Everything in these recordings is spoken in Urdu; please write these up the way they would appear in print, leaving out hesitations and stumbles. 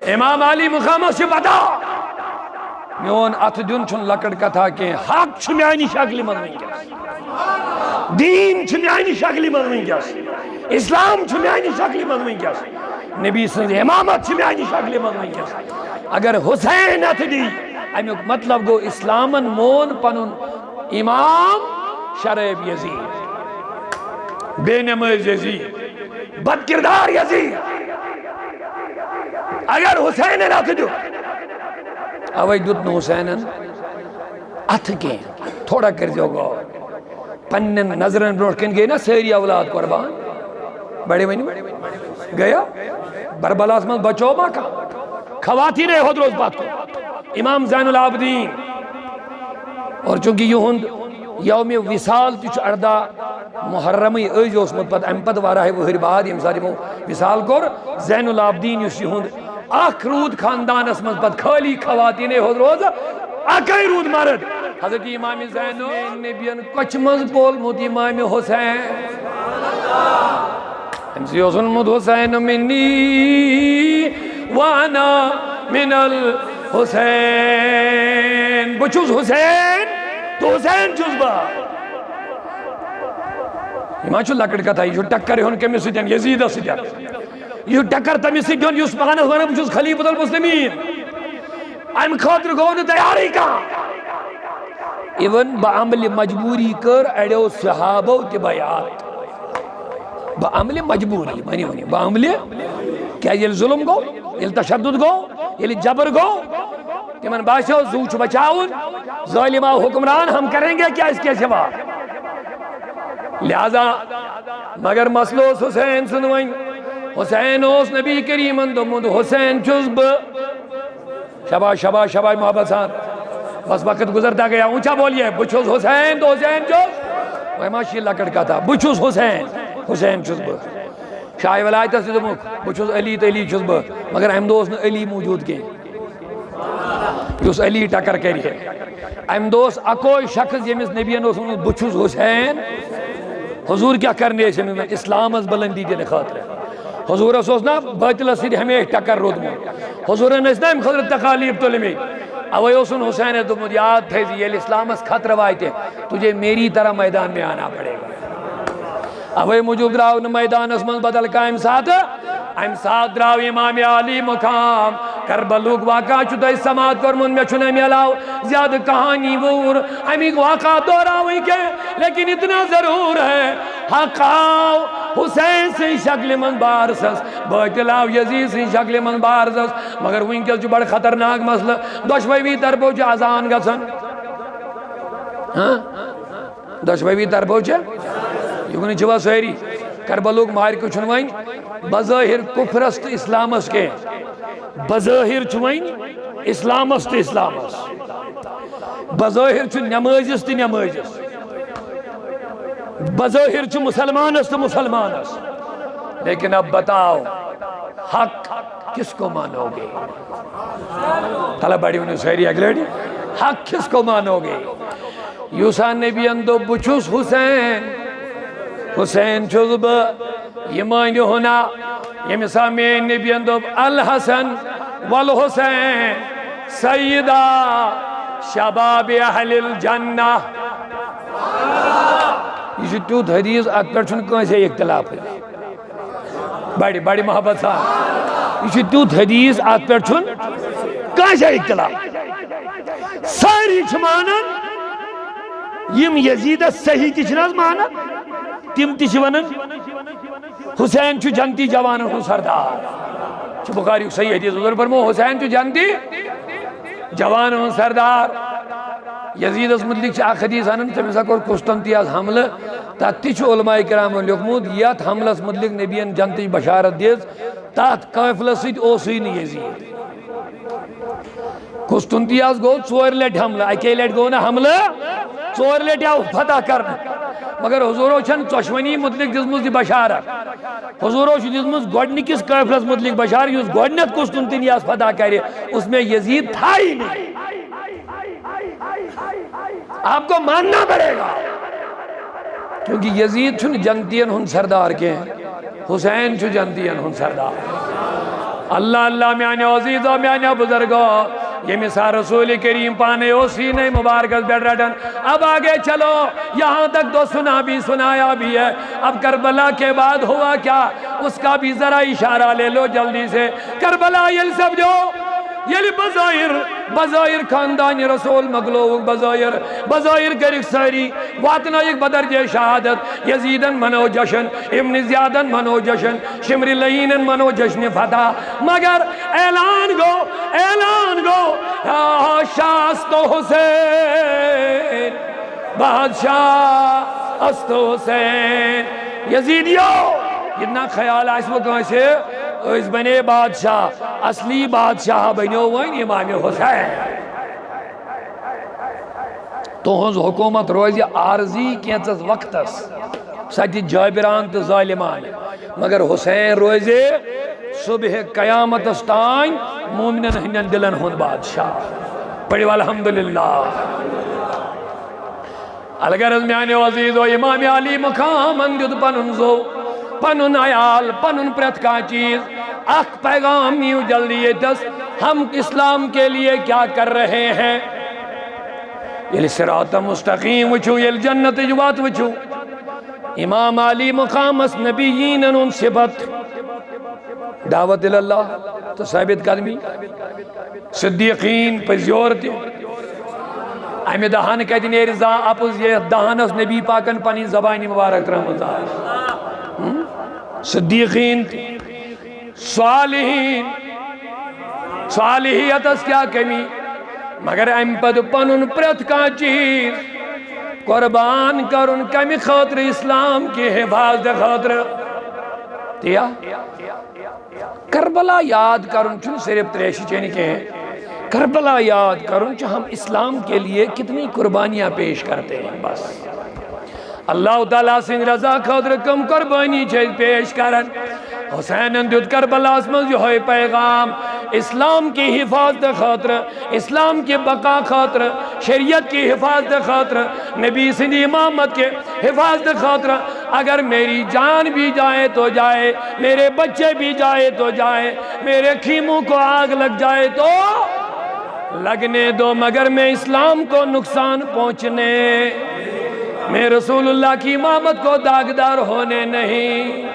امام علی مقامس بتا میون ات دن چھن لکڑ کتھا کی حق چھ میانی شکل من ونکس دین چھ میانی شکل من ونکس اسلام چھ میانی شکل من ونکس نبی سن امامت چھ میانی شکل من ونکس اگر حسین ات دی امیک مطلب گو اسلامن مون پنن امام شریف یزید بے نماز یزید بد کردار یزید اگر حسین ات دیو اوے دت حسینن ات کے تھوڑا کر دیو گو پنن نظرن برونٹ کن گئی نا ساری اولاد قربان بڑے ونی گیا بربلاس من بچو ما کا خواتین احد روز بات کو امام زین العابدین اور چونکہ یہند یوم وصال تچ اردہ محرمی ایج اوسمت پت ام پت وارہ وہر بعد یم ساری وصال کور زین العابدین یس یہند اخ رود خاندانس من پت خالی خواتین احد روز اکی رود مرد حضرت امام زین نبیان کچھ مز پولمت امام حسین امسی حسن حسین منی وانا من الحسین بچوز حسین تو حسین چوز با ایمان چھو لکڑ کا تھا یہ ٹکر ہون کمی سیدھن یزید سیدھن یہ ٹکر تمی سیدھن یوس مغانس وانا بچوز خلیفۃ المسلمین ایم خاطر گون تیاری کا ایون بعمل مجبوری کر اڑیو صحابہ تی بیعات بعمل مجبوری مانی بعمل کیا یہ ظلم گو یہ تشدد گو یہ جبر گو کہ من باشو زوچ بچاؤن ظالمہ حکمران ہم کریں گے کیا اس کے سوا لہذا مگر مسلوس حسین سنوائن حسین اوس نبی کریم اندمود حسین چزب شباش شباش شباش محبت ساتھ بس وقت گزرتا گیا اونچا بولیے بچوز حسین تو حسین چوز وہ ماشی اللہ کڑکا تھا بچوز حسین حسین چزب شاہ ولایت سے دمک بچوز علی تو علی چزب مگر اہم دوست نے علی موجود کے اس علی ٹکر کری ہے اہم دوست اکوئی شخص یمیس نبی نے بچوز حسین حضور کیا کرنے سے میں اسلام از بلندی دینے خاطر حضور اسوس نا باطل سید ہمیں ٹکر رود مو حضور نے اس نام خضرت تقالیب تو لمی اوے اسن حسین دمود یاد تھے یہ اسلام از خط روایتے تجھے میری طرح میدان میں آنا پڑے گا اوے مجھو دراؤ میدان اسمن بدل قائم ساتھ دراؤ امام علی مقام کربلوک واقعہ چھتا اس سماعت کرمون میں چھنے میں علاو زیادہ کہانی وور ہمیں واقعہ دورا ہوئی کے لیکن اتنا ضرور ہے حق آو حسین سے شکل من بارسس باطل آو یزید سے شکل من بارسس مگر وہ انکل جو بڑا خطرناک مسئلہ دشوئی بھی تربو چے آزان گا سن دشوئی بھی تربو چے یکنی چھوا سویری کربلوک مار کو چھنوائن بظاہر کفرست اسلامس کے بظاہر چھوائن اسلامس تے اسلامس بظاہر چھو نمازس تے نمازس بظاہر چھو مسلمانس تے مسلمانس لیکن اب بتاؤ حق کس کو مانو گے طلب بڑی انہیں سہری اگلیڈی حق کس کو مانو گے یوسا نبی اندو بچوس حسین حسین چوزب یہ مانگو ہونا یہ مسامین نبی اندو الحسن والحسین سیدہ شباب اہل الجنہ یہ جو تیوت حدیث اکتر چھن کون سے اختلاف ہے بڑی محبت صاحب یہ جو تیوت حدیث اکتر چھن کون سے اختلاف ساری چھمانن یم یزید صحیح تیچناز مانا تیم تیچوانن حسین چو جنتی جوانن ہوں سردار چو بخاری صحیح حدیث حضور فرمو حسین چو جنتی جوانن ہوں سردار یزید اس مدلک چاہ حدیث آنن تمیسا کور قسطنطیاز حملہ تاتی چو علماء کرام لکمود یاد حملہ اس مدلک نبیان جنتی بشارت دیز تات قافلہ سید اوسین یزید قسطنطیاز گو چور لیٹ حملہ اکی لیٹ گو نا حملہ چور لیٹ یا فتح کرنا مگر حضورو چھن چشمنی مدلک دزمز دی بشارت حضورو چھن دزمز گوڑنکس قافلہ مدلک بشار یوز گوڑنت قسطنطیاز فتح کرے اس میں یزید تھا ہی نہیں آپ کو ماننا پڑے گا کیونکہ یزید چھن جنتین ہن سردار کے ہیں حسین چھو جنتین ہن سردار اللہ اللہ میانے عزیزو میانے بزرگو یہ مثال رسول کریم پانے او سینے مبارکت بیٹھ رٹن. اب آگے چلو یہاں تک تو سنایا بھی ہے. اب کربلا کے بعد ہوا کیا اس کا بھی ذرا اشارہ لے لو جلدی سے. کربلا یہ سب جو یلی بظاہر خاندان رسول مغلوب بظاہر کرک ساری واتنائک بدرجہ شہادت یزیدن منو جشن ابن زیادن منو جشن شمر لعینن منو جشن فتح مگر اعلان گو شاہ است حسین بادشاہ است حسین یزیدیو اتنا خیال آئیس وہ کہاں سے اس بنے بادشاہ اصلی بادشاہ بنیو وین امام حسین تو ہنز حکومت روزی عارضی کینچس وقتس ستی جابران تو ظالمان مگر حسین روزی صبح قیامت استائن مومنن ہنن دلن ہن بادشاہ پڑھو الحمدللہ. الگرز میانے عزیز و امام علی مقام اندد پننزو پنن عیال پنن پرت کا چیز اخ پیغام نیو جلدی یہ دس ہم اسلام کے لیے کیا کر رہے ہیں. یہ صراط مستقیم وچھو یہ جنت جوات وچھو امام علی مقام اس نبیین ان صفت دعوت اللہ تو ثابت قدمی صدیقین پزیورتی امی دہان کہتی نیری اپز یہ دہان اس نبی پاکن پانی زبانی مبارک رحمت صدیقین صالحیت اس کیا کمی مگر ام پد پنن پرت کا چیز قربان کرن کمی خاطر اسلام کی حفاظت خاطر تیا کربلا یاد کرن چون صرف تریشی چینی کے ہیں کربلا یاد کرن چون ہم اسلام کے لیے کتنی قربانیاں پیش کرتے ہیں. بس اللہ تعالیٰ سنگ رضا خاطر کم قربانی چیز پیش کرن حسین اندد کربلا اسمز جو ہے پیغام اسلام کی حفاظت خاطر اسلام کی بقا خاطر شریعت کی حفاظت خاطر نبی سندی امامت کے حفاظت خاطر اگر میری جان بھی جائے تو جائے میرے بچے بھی جائے تو جائے میرے خیموں کو آگ لگ جائے تو لگنے دو مگر میں اسلام کو نقصان پہنچنے میں رسول اللہ کی امامت کو داغدار ہونے نہیں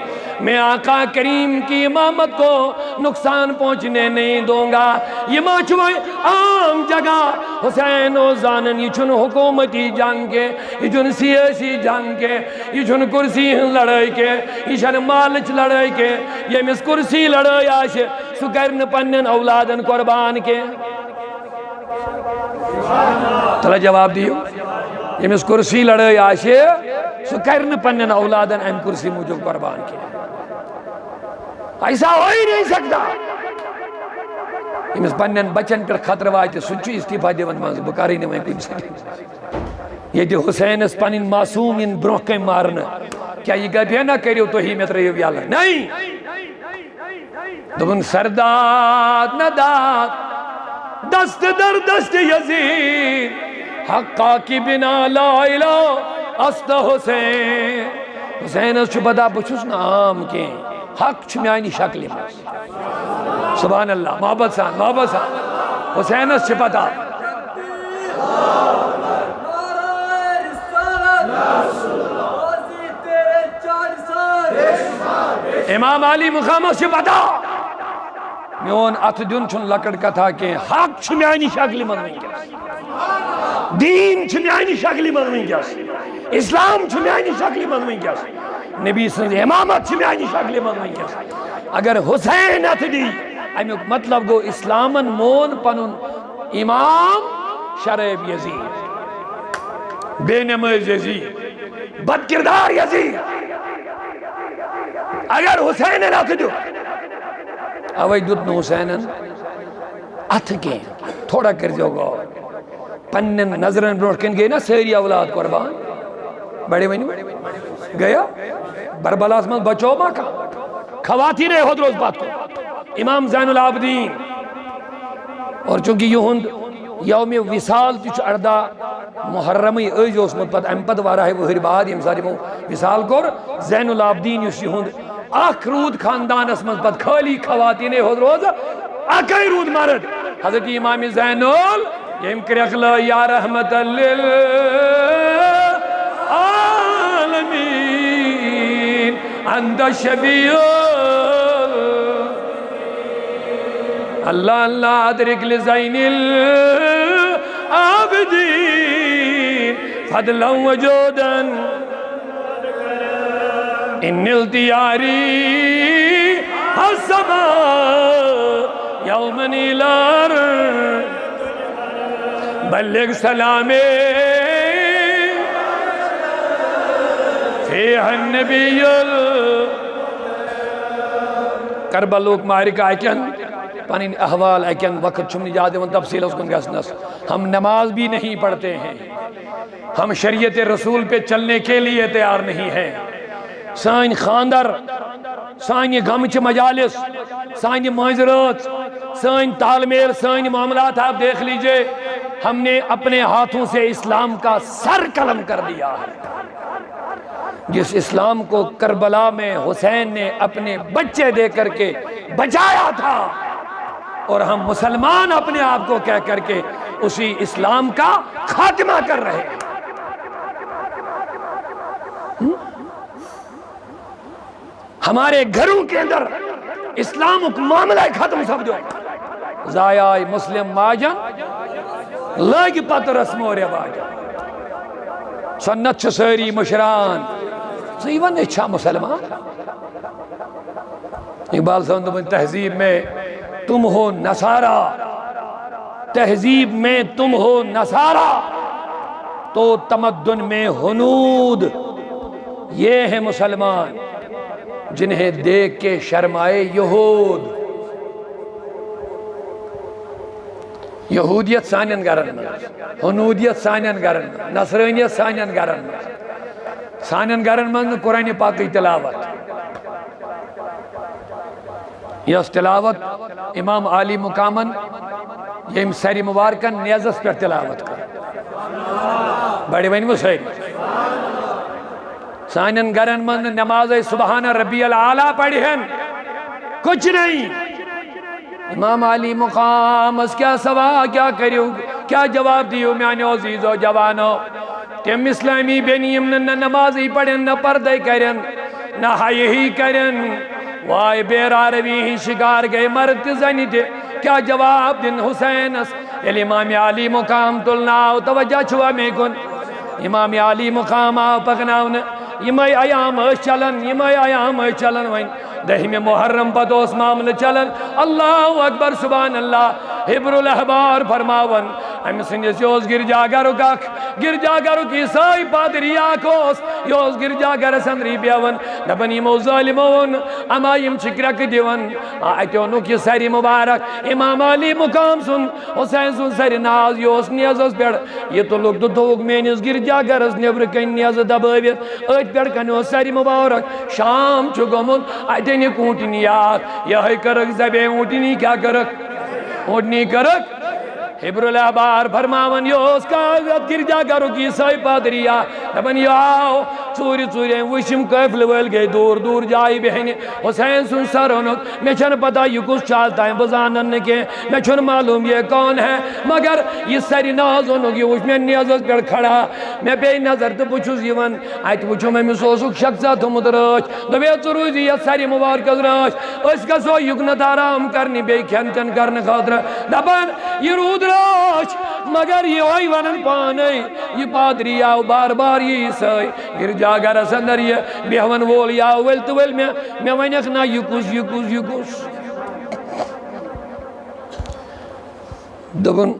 میں آقا کریم کی امامت کو نقصان پہنچنے نہیں دوں گا. یہ ماچوائے عام جگہ حسین و زانن یہ چھن حکومتی جنگ کے یہ چھن سیاسی جنگ کے یہ چھن کرسی لڑائی کے یہ چھن مالچ لڑائی کے یہ مس کرسی لڑائی آشے سکرن پنن اولادن قربان کے تلا جواب دیو یہ مس کرسی لڑائی آشے سکرن پنن اولادن ام کرسی مجھو قربان کے ایسا ہو ہی نہیں سکتا. امس پنن بچن پر خطر واجتے سچو استعفا دیون مانز بکاری نے میں کچھ سکتے یہ دی حسین اس پنن معصوم ان بروکے مارنا کیا یہ گھر نہ کریو تو ہی میں تریو بیالا نہیں دون سرداد نداد دست در دست یزید حقا کی بنا لا الہ است حسین حسین اس چھپتا بچوس نا عام کے حق چھمیانی شکلی میں سبحان اللہ محبت سان حسین اس چھپتا امام علی مقام اس چھپتا میون ات دن چھن لکڑ کا تھا کہ حق چھمیانی شکلی منویں کیا دین چھمیانی شکلی منویں کیا اسلام چھمیانی شکلی منویں کیا نبی صلی اللہ علیہ وسلم امامت چھمیانی شکلی منویں کیا اگر حسین ات دی امیوک مطلب گو اسلامن مون پنن امام شریب یزید بے نماز یزید بد کردار یزید اگر حسین ات دو اوی دودن حسینن ات کے تھوڑا کر جو گو پنن نظرن بروٹکن گئے نا سیری اولاد قربان بڑے وینی گیا بربلاس من بچو ماں کا خواتین ہو دروز بات کو امام زین العابدین اور چونکہ یہ ہند یوم وصال تیچ اردہ محرمی ایجو اس مدپت امپد وارا ہے وہ ہر بعد امساری مو وصال کر زین العابدین یوشی ہند اخ رود خاندانس من پت خالی خواتین ہود روز اکی رود مرد حضرت امام زین یم کرک لا یا رحمت للعالمین انت شفیع اللہ اللہ ادرک لزین العابدین فضلا وجودا ان التیاری السماء یوما الار بلغ سلامی فیہ النبی کربلوک مارکہ اکن پانین احوال اکن وقت چھمنی جاتے ہیں تفصیل اس کن گسنس ہم نماز بھی نہیں پڑھتے ہیں ہم شریعت رسول پہ چلنے کے لیے تیار نہیں ہیں سائن خاندر سائن غمچ مجالس سائن معذرات سائن تال میل سائن معاملات آپ دیکھ لیجئے ہم نے اپنے ہاتھوں سے اسلام کا سر قلم کر دیا ہے جس اسلام کو کربلا میں حسین نے اپنے بچے دے کر کے بچایا تھا اور ہم مسلمان اپنے آپ کو کہہ کر کے اسی اسلام کا خاتمہ کر رہے ہیں ہمارے گھروں کے اندر اسلام کو معاملہ ختم سمجھو ضائع مسلم ماجن لگ پت رسم و رواج سنت ساری مشران ون اچھا مسلمان اقبال صاحب تہذیب میں تم ہو نصارہ تہذیب میں تم ہو نصارہ تو تمدن میں ہنود یہ ہیں مسلمان جنہیں دیکھ کے شرمائے یہود یہودیت سانین گرن ہنودیت سانین گرن نصرانیت سانین گرن سانین گرن من قرآن پاکی تلاوت یس تلاوت امام علی مقامن یم سری مبارکن نیزس پر تلاوت کر بڑی ون وہ سری سانین گرن من نماز سبحان ربی العالی پڑھی ہیں کچھ نہیں امام علی مقام اس کیا سوا کیا کریو کیا جواب دیو میانو عزیزو جوانو تم اسلامی بینیم نہ نمازی پڑھن نہ پردے کرن نہ حیہی کرن وائے بیرا روی ہی شکار گئے مرد زنی تھے کیا جواب دن حسین اس امام علی مقام تلناو توجہ چھوا میں کن امام علی مقام آو پکناؤن یمائی ایام چلن یمائی ایام چلن وین دہم محرم پتوس معامل چلن اللہ اکبر سبحان اللہ حبر الاحبار فرماون ہم سنجس یوز گرجا گرو کک گرجا گرو کی سائی پادری آکوس یوز گرجا گر سندری بیون دبنی مو ظالمون اما یم چکرک دیون آئیتونو کی سری مبارک امام علی مقام سن حسین سن سری ناز یوس نیازس پیڑ یہ تو لوگ دو دوگ مینیز گرجا گرس نیبر کن نیاز دباویت ایت پیڑ کنو سری مبارک شام چگمون آئیتینی کونٹنی یاد یہی کرک زبے اونٹنی کیا کرک اونٹنی کرک حبر الاحبار فرماون یوس کاغت گرجا گرو کی سائی پادریا دبن یاو چوری چوری وشم قفل ویل گئے دور دور جائی بہن حسین سن سرونک میں چھن پتا یہ کچھ چالتا ہے بزانن کے میں چھن معلوم یہ کون ہے مگر یہ ساری نازونک یہ وش میں نیازت پر کھڑا میں بے نظر تو پوچھو زیون آئیت پوچھو میں مسوسک شخصا تو مدرچ دوے چروزی یہ ساری مبارکز راش اس کا سو یکنت آرام کرنی بے کھین چن کرنے خاطر دبن یہ رود راش مگر یہ ہوئی ونن پانے یہ پادری آو بار بار یہ سائی گرجا گر سندر یہ بیہون وول یا ویل تو ویل میں ونیخ نا یکوش یکوش یکوش دبن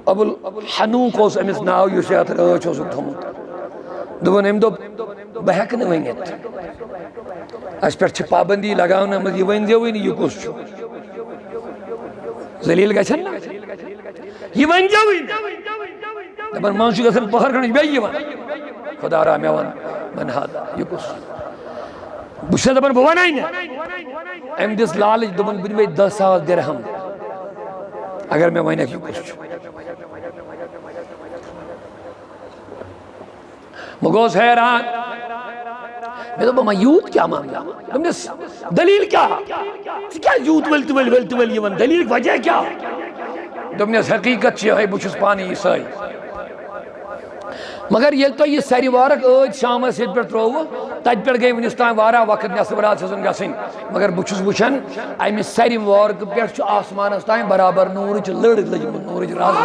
ابو الحنوق اس امس ناو یوشیات راچ ہو سکتا ہوں دبن ام دو بہک نے ونیت اس پر چھ پابندی لگاونا مز یہ ون دیوئی نہیں یکوش چھو زلیل گچھن نا یہ ون دیوئی دبن منشو گسن پہر کرنش بے یہ ون خدا را میں ون من ہادا یکوش بشہ دبن بوان آئی نا ام دس لالج دبن بنوی 10,000 درہم اگر میں ونیک یکوش چھو مگوز حیران میں تو بما یوت کیا معاملہ دمنس دلیل کیا کیا یوت ولت ول یون دلیل وجہ کیا دمنس حقیقت ہے بچس پانی عیسائی مگر یل تو یہ ساری وارک شامس یہ پہ ترو تت پہ گئی ونس تام وارہ وقت نصب رات سن گھن مگر بچس وچان امہ ساری وارک پہ آسمانس تام برابر نورچ لڑ لجمت نورچ راز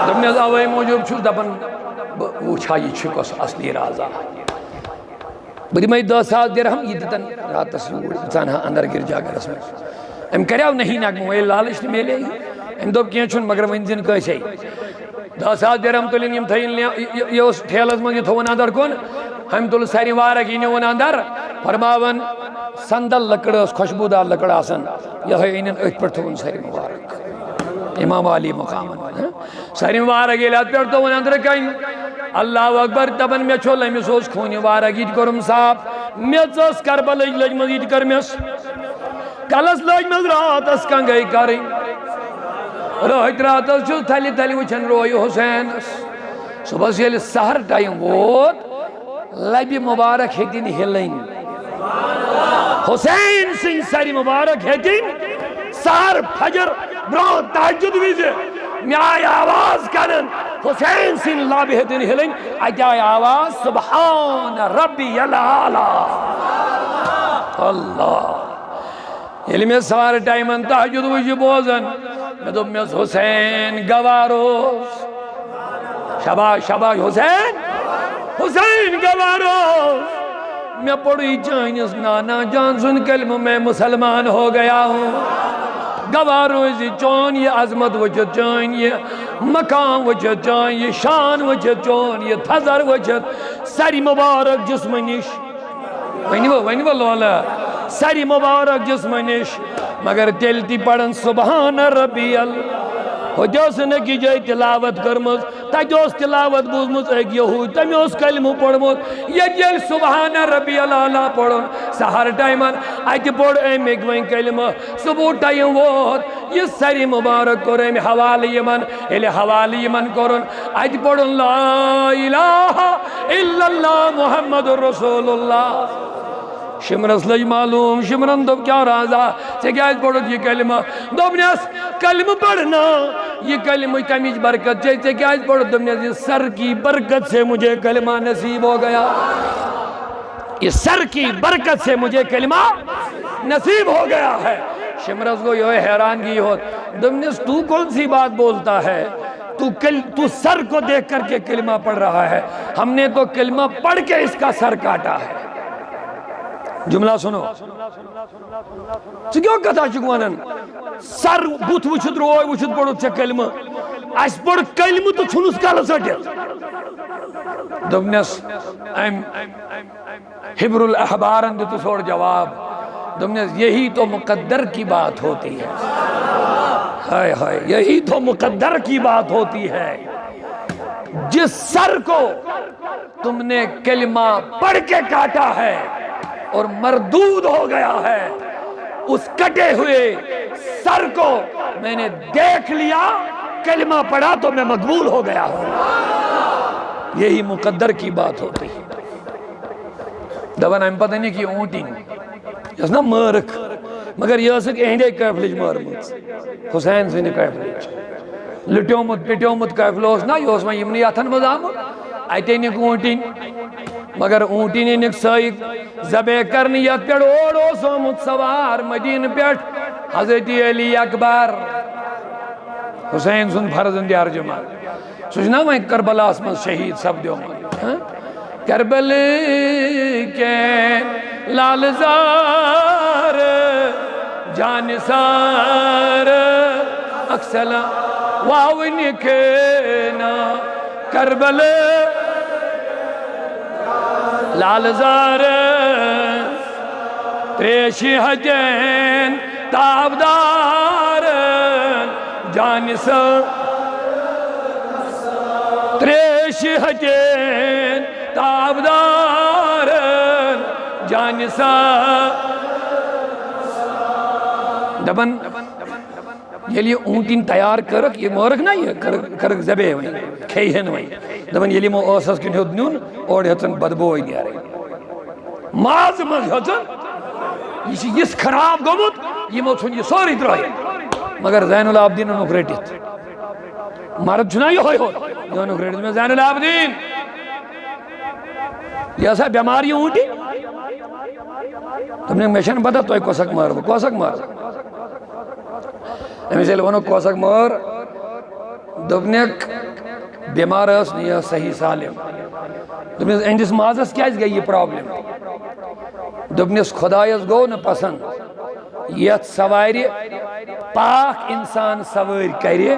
دمنس اوے موجود چھس دپن وچھا یہ کس اصلی رازا بہ دمے 10,000 درہم یہ دتن راتس یور ژانہا اندر گرجا گھرس میں ام کریو نہیں نغمہ وے لالچ میلے ام دپ کی چھن مگر ون دن کیسے 10,000 درہم تلن یم تھین یہ ٹھیلس من یہ تھون اندر کن ہم تل ساری وارک یہ نون اندر فرماون سندل لکڑ خوشبودار لکڑ آسن یہ ان ات پہ تھون ساری مبارک امام علی مقامن ساری مبارک یہ لات پہ تھون اندر کن اللہ اکبر تبن میں چھو لمی سوز خونی وارک یہ کرم صاحب میں چس کربل لج مزید کرمس کلس لج مز رات اس کنگئی کریں روحت رات اس چھو تھلی تھلی وچھن روئی حسین صبح سے یہ سہر ٹائم ووت لبی مبارک ہیتین ہلیں حسین سنگھ ساری مبارک ہیتین سہر فجر برو تحجد ویزے میں آئی آواز کرن حسین سن لابی ہیتین ہلیں آئی آئی آواز سبحان ربی العالی اللہ یلی میں سہر ٹائمن تحجد ویزے بوزن میں دو میں حسین گواروس شباش شباش حسین حسین گواروس میں پڑھی جانس نانا جان سن کلمہ میں مسلمان ہو گیا ہوں گواروز چون یہ عظمت وجد چون یہ مقام وجد چون یہ شان وجد چون یہ تھزر وجد ساری مبارک جسم نش ونی وہ لولا ساری مبارک جسم نش مگر تیلتی پڑھن سبحان ربی ہو جوس نکی جائی تلاوت کرمز تا جوس تلاوت بوزمز ایک یہود تمی اس کلمہ پڑھمز یہ جل سبحان ربی اللہ پڑھن سہر ٹائمان آئیتی پڑھ ایم ایک وین کلمہ صبح ٹائم ووت یہ ساری مبارک کریں حوالی یمن ایلی حوالی یمن کرن آئیتی پڑھن لا الہ الا اللہ محمد رسول اللہ شمرس لج معلوم شمرن دب کیا رازا سے کیا اس پڑھو یہ کلمہ دب نیس کلمہ پڑھنا یہ کلمہ کمیج برکت سے کیا اس پڑھو دب نیس یہ سر کی برکت سے مجھے کلمہ نصیب ہو گیا یہ سر کی برکت سے مجھے کلمہ نصیب ہو گیا ہے شمرس کو یہ حیران کی ہو دب نیس تو کون سی بات بولتا ہے تو سر کو دیکھ کر کے کلمہ پڑھ رہا ہے ہم نے تو کلمہ پڑھ کے اس کا سر کاٹا ہے جملہ سنو کیوں کتا چکوانن سر بوت وچھت روئی وچھت پڑھو چھے کلمہ اس پڑھ کلمہ تو چھنس کالا سٹھے دمنس حبر الاحبارن دیتو سوڑ جواب دمنس یہی تو مقدر کی بات ہوتی ہے ہائے ہائے یہی تو مقدر کی بات ہوتی ہے جس سر کو تم نے کلمہ پڑھ کے کاٹا ہے اور مردود ہو گیا ہے اس کٹے ہوئے سر کو میں نے دیکھ لیا کلمہ پڑھا تو میں مقبول ہو گیا ہوں یہی مقدر کی بات ہوتی ہے دبن ہم پتہ نہیں کی اونٹی اس نا مرک مگر یہ سک اہندے کیفلج مرمت حسین سے نے کیفلج لٹیومت پیٹیومت کیفلوس نا یہ اس میں یمنی آتھن مزام آئیتے نک اونٹی مگر اونٹی نے نک سائق زبے کرنیت پیڑ اوڑو سومت سوار مدین پیٹ حضرت علی اکبر حسین سن فرزند ارجمال سوچنا میں کربلا اسم شہید سب دیو ماں کربل کے لالزار جانسار اکسلا واون کھینا کربل لالزار تریشی حجین تابدار جانسا تریشی حجین تابدار جانسا دبن یلی اونٹین تیار کرک یہ مورک نا یہ کرک زبے وہیں کھیہن وہیں دبن یلی مو اوسس کن ہود نیون اور ہتن بدبوئی نیارے ماز مز ہتن یہ یس خراب گومت یہ مو چھن یہ سوری درائی مگر زین العابدین انہوں ریٹیت مرد چھنا یہ ہوئی یہ انہوں ریٹیت میں زین العابدین یہ ایسا بیماری اونٹی تم نے میشن پتا تو کوسک مار کوسک مار امیسے لونو کوسک مار دبنیک بیمار اس نہیں صحیح سالم دبنیس اندس مازس کیا گئی یہ پرابلم دبنیس خدایس گو نہ پسند یت سواری پاک انسان سواری کرے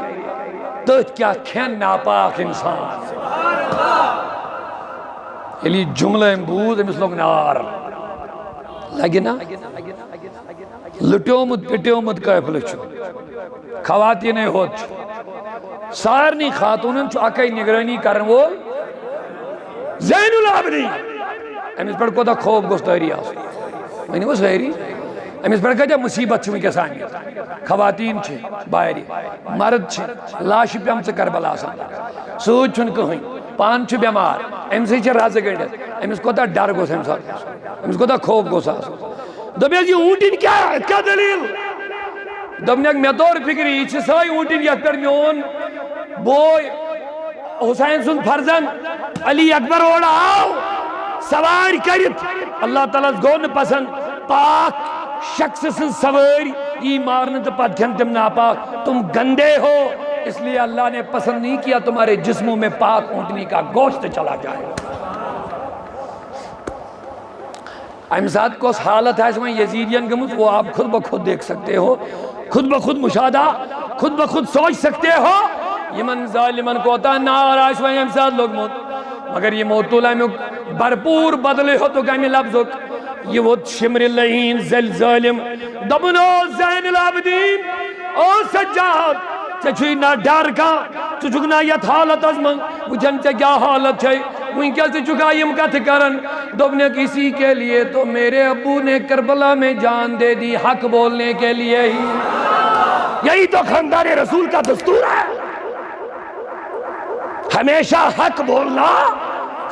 تت کیا کھین ناپاک انسان یلی جملہ بود امس لوگ نار لگنا لٹیومت پٹیومت قافلہ چھو خواتین ہوت سارنی خاتونن چھو اکائی نگرانی کرن وول زین العابدین امس پر کوتا خوب گستاری آس میں نے وہ سہری امس پر کہتا مصیبت چھو کے سانی خواتین چھے باہری مرد چھے لاش پیم سے کربلا آسان سوچ چھن کہیں پان چھو بیمار امسی چھے راز گنڈت امس کوتا ڈر گوس امس کوتا خوب گوس آس دبیس یہ اونٹین کیا ہے کیا دلیل دبنیک میں طور فکری یہ چھے سائی اونٹین یک پر میون بوئی حسین سن فرزن علی اکبر اوڑا آؤ سوار کرت اللہ تعالیٰ گون پسند پاک شخص سن سوار یہ مارنت پتھن تم ناپاک تم گندے ہو اس لیے اللہ نے پسند نہیں کیا تمہارے جسموں میں پاک اونٹنی کا گوشت چلا جائے امساد کو اس حالت ہے اس میں یزیدین گمت وہ آپ خود بخود دیکھ سکتے ہو خود بخود مشاہدہ خود بخود سوچ سکتے ہو یہ من ظالمن کو ہوتا ہے ناراش میں امساد لوگ موت مگر یہ موت اللہ میں برپور بدلے ہو تو کہمی لفظ ہو یہ وہ شمر اللہین ظالم دبنو زین العابدین او سجاد چھوئی نہ ڈر کا چھوکنا یت حالت از من مجھن سے کیا حالت چھے وہیں کیا سے چکا یم کا تکرن دوبنے کسی کے لیے تو میرے ابو نے کربلا میں جان دے دی حق بولنے کے لیے ہی یہی تو خاندان رسول کا دستور ہے ہمیشہ حق بولنا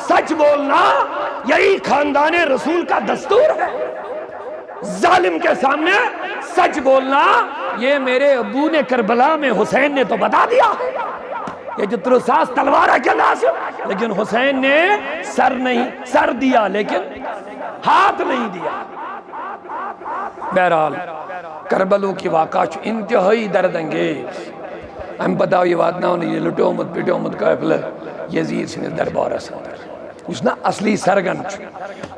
سچ بولنا یہی خاندان رسول کا دستور ہے ظالم کے سامنے سچ بولنا یہ میرے ابو نے کربلا میں حسین نے تو بتا دیا یہ جو ترساس تلوار ہے کیا ناصر لیکن حسین نے سر دیا لیکن ہاتھ نہیں دیا بہرحال کربلوں کی واقعہ انتہائی درد انگیز ہم بتاؤ یہ بات نہ ہونے یہ لٹومت پٹومت قافلہ یزید سے دربار اسندر اس نا اصلی سرگن چھو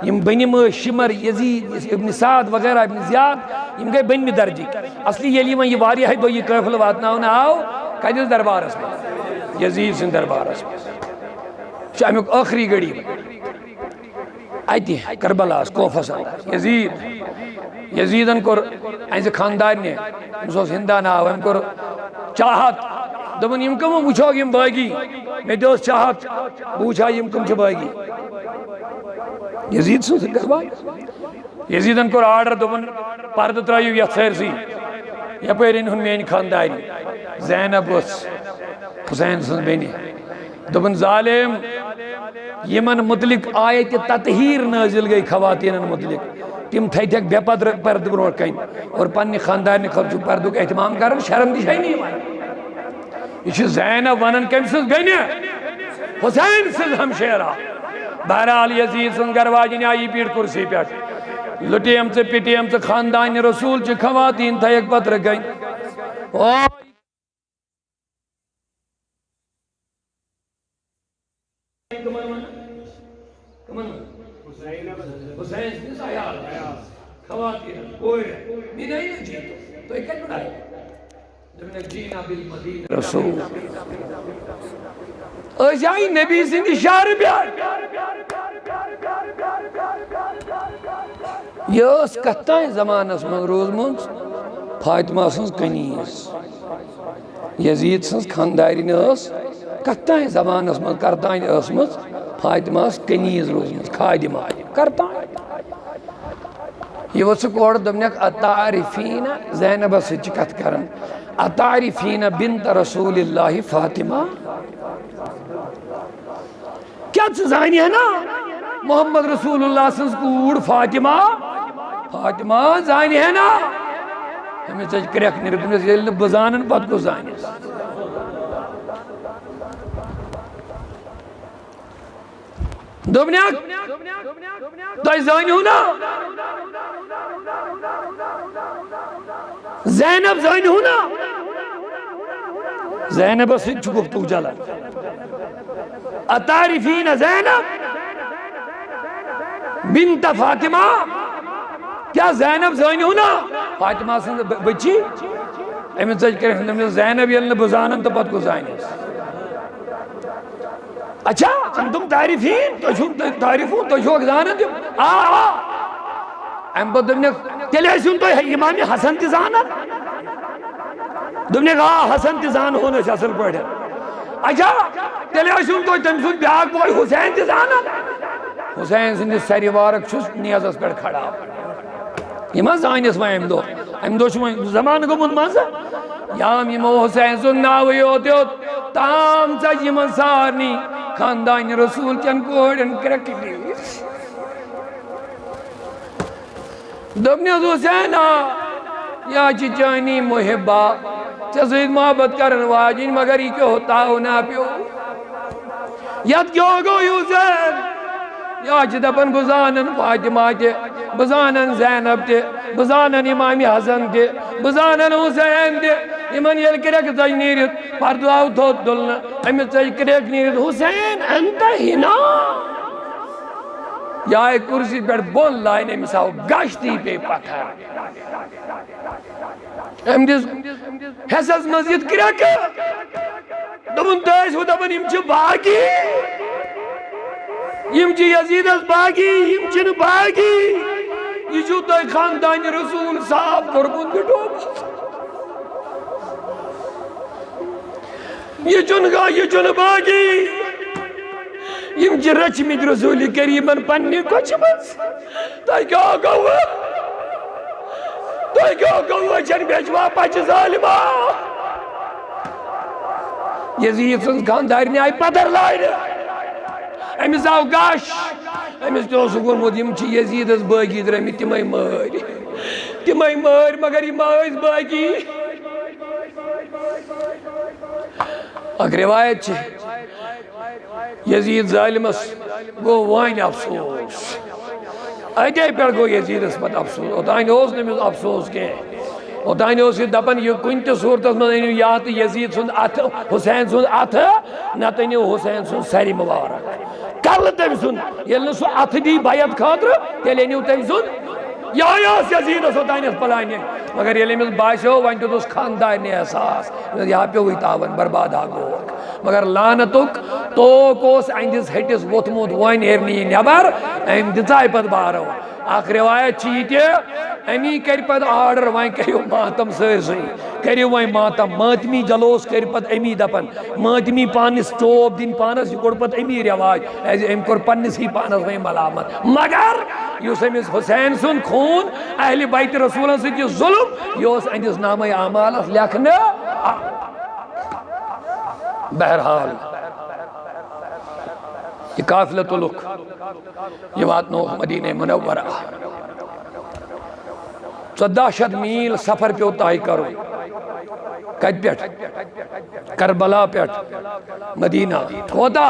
یم بنیم شمر یزید ابن سعد وغیرہ ابن زیاد یم گئے بنیم درجی اصلی یہ لیے یہ واری ہے تو یہ قافلہ بات نہ ہونے آؤ کہتے دربار اسندر یزید سے دربار اسندر شامیک آخری گڑی آئیتی ہے کربلا اس کوفہ سندر یزیدن کو ایسے خاندان نے مسوس ہندہ نہ ہم کو چاہت دبن یم کم وچھو یم باگی میں دوست چاہت بوچھا یم کم چھ باگی یزید سن سکر باگ یزیدن کو آرڈر دبن پرد ترائیو یا سیر سی یا پیر انہوں میں خاندانی زینب اس حسین سن بینی دبن ظالم یمن مطلق آیت تطہیر نازل گئی خواتین مطلق تم تھے تھے بے پرد برور کہیں اور پنی خاندان خرچو پردو کا اہتمام کرن شرم دی شاہی نہیں ہماری یہ زینب ونن کم سز گئی حسین سز ہم شیرہ بہرحال یزید سن گرواجی نے آئی پیٹ کرسی پیٹ لٹی ہم سے پیٹی ہم سے خاندان رسول چھ خواتین تھا ایک پتر گئی حسین سے سایال خواتین کوئی رہے میں نہیں جیتو تو ایک کل بڑھائی جب جینا بالمدینہ رسول اجائی نبی زندی شعر بیار یہ اس کتائیں زمان اس مغروز منز فاطمہ سنز کنیز یزید سنز خانداری نے اس کتائیں زمان اس منز کردائیں اس منز فاطمہ اس کنیز روز منز خادمہ کردائیں یہ وہ سکوڑ دمنیک اتعارفین زینب سے چکت کرن اتعرفین بنت رسول اللہ فاطمہ، کیا زانی ہے نا محمد رسول اللہ سنز کوڑ فاطمہ، فاطمہ زانی ہے نا، ہمیں چاچ کریک نہیں رکھنے سے یلن بزانن پت کو زانی دوبنیاک دائی زانی ہونا زینب زانی ہونا زینب سے چکفتو جلا اتعرفین زینب بنت فاطمہ، کیا زینب زانی ہونا فاطمہ سے بچی امی چاچ کریک زینب یلن بزانن تو پت کو زانی اچھا انتم تعریفین تو شو تعریفون تو شو اگزانن دیو ام با دمنے تیلے سن تو امام حسن تزانن دمنے کہا حسن تزان ہونے سے اصل پڑھے اچھا تیلے سن تو تم سن بیاک بوئی حسین تزانن حسین سن سری وارک چھس نیاز اس پر کھڑا یہ ماں زائنس میں ام دو شما زمان کو من مانسا یام یمو حسین سن ناوی ہوتے ہو تام سا یمن سارنی خاندان رسول چن کوڑن کرکی دبنی حسین یا چچانی محبہ چسید محبت کرن واجین مگر ہی کیوں ہوتا ہونا پیو یاد کیوں گو حسین یا چھ دپن بزانن فاطمہ تے بزانن زینب تے بزانن امام حسن تے بزانن حسین تے امن یل کرک تج نیرت پرداو تھوت دلنا امی تج کرک نیرت حسین انت ہنا یا ایک کرسی پر بون لائنے مساو گاشتی پہ پتھر ام دیس حساس مزید کرک دبن تیس ہو دبن امچ باقی امچ یزید از باقی امچن باقی یہ جو تای خاندان رسول صاحب قربون بٹو یہ چنگا یہ چن باقی یم چھ رچ مت رسول کریمن پننی کچھ بس تای کیا گوا تای کیا گوا چن بیچوا پچ ظالمہ یزید سن خاندان آئی پتر لائن امس آو گاش امس تو سکون یم چھ یزید از باقی درمی تمائی مار مگر یہ ماز باقی اگر روایت چھ یزید ظالمس گو وائن افسوس ایڈے پر گو یزید اس پت افسوس اوتائن اوز نمیز افسوس کے اوتائن اوز دپن یہ کنت صورت میں انہوں یا تو یزید سن ات حسین سن ات نہ تو انہوں حسین سن سری مبارک کل تم سن یلن سو ات دی بیعت خاطر تیل انہوں تم سن یا یزید اس اوتائن اس پلائنے مگر یہ لیمز باشو وانٹو تو اس خاندان احساس یہاں پہ ہوئی تاون برباد آگو مگر لانتک تو کوس اندس ہٹس ووتموت وائن ایرنی نیبر ایم دزائی پت بارو آخ روایت چیتے امی کر پت آرڈر وائن کریو ماتم سرسی کریو وائن ماتم ماتمی جلوس کر پت امی دپن ماتمی پانس چوب دن پانس یہ کور پت امی رواج ایز ام کور پانس ہی پانس وائن ملامت مگر یوس امیس حسین سن خون اہل بیت رسولن سے یہ ظلم یوس اندس نام اعمال لکھنے بہرحال یہ قافلۃ الک یہ بات نو مدینہ منورہ 1400 میل سفر پہ اتائی کرو کج پیٹ کربلا پیٹ مدینہ ہوتا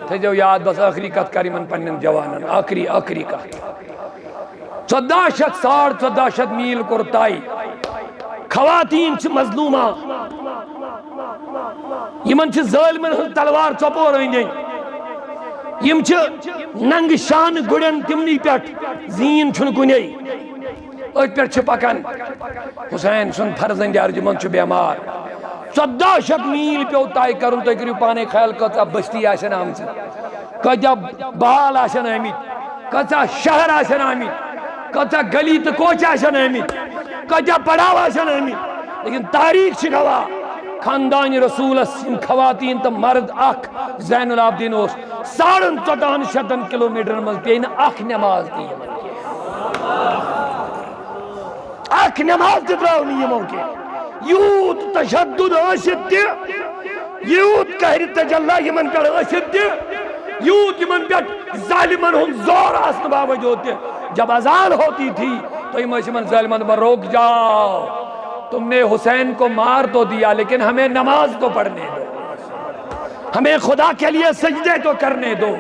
تھے جو یاد بس آخری کت کری من پنن جوانن آخری کت 1400 میل کرتائی خواتین چھ مظلومہ یمن چھ ظالمن ہن تلوار چپور ہوئیں یم چھ ننگ شان گڑن تمنی پیٹ زین چھن کنے ات پیٹ چھ پکن حسین سن فرزند ارجمن چھ بیمار 1400 میل پہ طے کرن تو کریو پانے خیال کتا بستی آسن آمت کتا بال آسن آمت کتا شہر آسن آمت کتا گلی تو کوچ آسن آمت کتا پڑاو آسن آمت لیکن تاریخ چھ گواہ خاندان رسول ان خواتین تو مرد اخ زین العابدین اس 14.5 کلومیٹر مز پین اخ نماز دی اخ نماز دی دراؤ نہیں یہ موقع یوت تشدد ٲسِتھ تہِ یوت قہر تجلی یمن پٮ۪ٹھ ٲسِتھ تہِ یوت یمن پٮ۪ٹھ ظالمن ہُنٛد زور آسنہٕ باوجود تہِ جب اذان ہوتی تھی تو یہ مسلمان ظالمان پر روک جاؤ تم نے حسین کو مار تو دیا لیکن ہمیں نماز تو پڑھنے دو ہمیں خدا کے لیے سجدے تو کرنے دو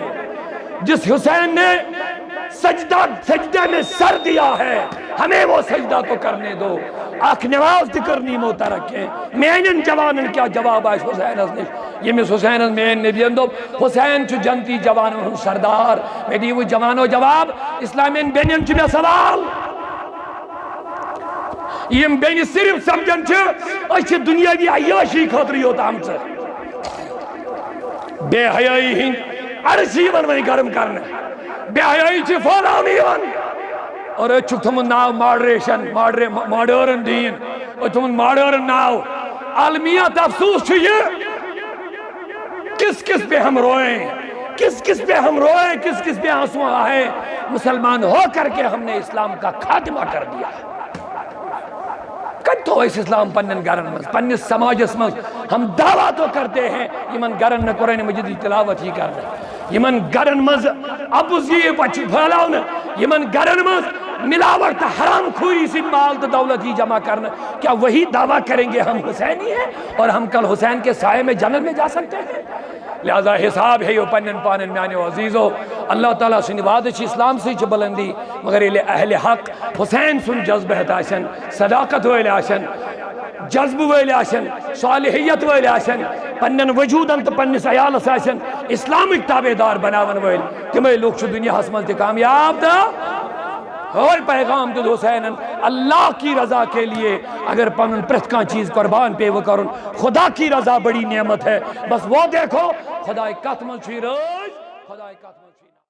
جس حسین نے سجدے میں سر دیا ہے ہمیں وہ سجدہ تو کرنے دو اکھ نماز تہ کرنی موتا رکھیں میانن جوانن کیا جواب آئے حسین نش یمس حسین مین نبیین دوپ حسین چھ جنتی جوانن ہن سردار میں دیو جوانو جواب اسلامین بینین چھ میں سوال یم بین صرف سمجھن چھ اچھ دنیاوی عیاشی خاطر یوت آمژ بے حیائی ہند عرشی ون گرم کرنے بے حیائی چھ پھہلاونہٕ یوان اور چھک تھومُت ناو ماڈریشن ماڈرن دین اور تھومُت ماڈرن ناو عالمیت افسوس چھُ یہ کس کس پہ ہم روئیں کس کس پہ ہم روئیں کس کس پہ آنسو آئے مسلمان ہو کر کے ہم نے اسلام کا خاتمہ کر دیا کتھو اس اسلام پنن گرن مز پنس سماجس مز ہم دعویٰ تو کرتے ہیں یمن گرن نہ قرآن مجید تلاوت ہی کرنا یمن گرن مز ابوزی پچ پھیلاؤنا یمن گرن مز ملاوٹ حرام خوری سے مال تو دولت ہی جمع کرنا کیا وہی دعویٰ کریں گے ہم حسینی ہیں اور ہم کل حسین کے سائے میں جنت میں جا سکتے ہیں لہذا حساب ہے یہ پنن پانن میانے عزیزو اللہ تعالیٰ سن وعدہ اسلام سے بلندی مگر یہ اہل حق حسین سن جذبہ آسن صداقت ویل آسن جذب ویل آسن صالحیت ویل آسن پنن وجودن تو پنس عیالس آسن اسلامک تابع دار بناون ویل تمے لوگ چھ دنیا حسمت کامیاب دا اور پیغام دل حسین اللہ کی رضا کے لیے اگر پنن پرت کان چیز قربان پہ وہ کرن خدا کی رضا بڑی نعمت ہے بس وہ دیکھو خدا کت من چھ رز خدا کت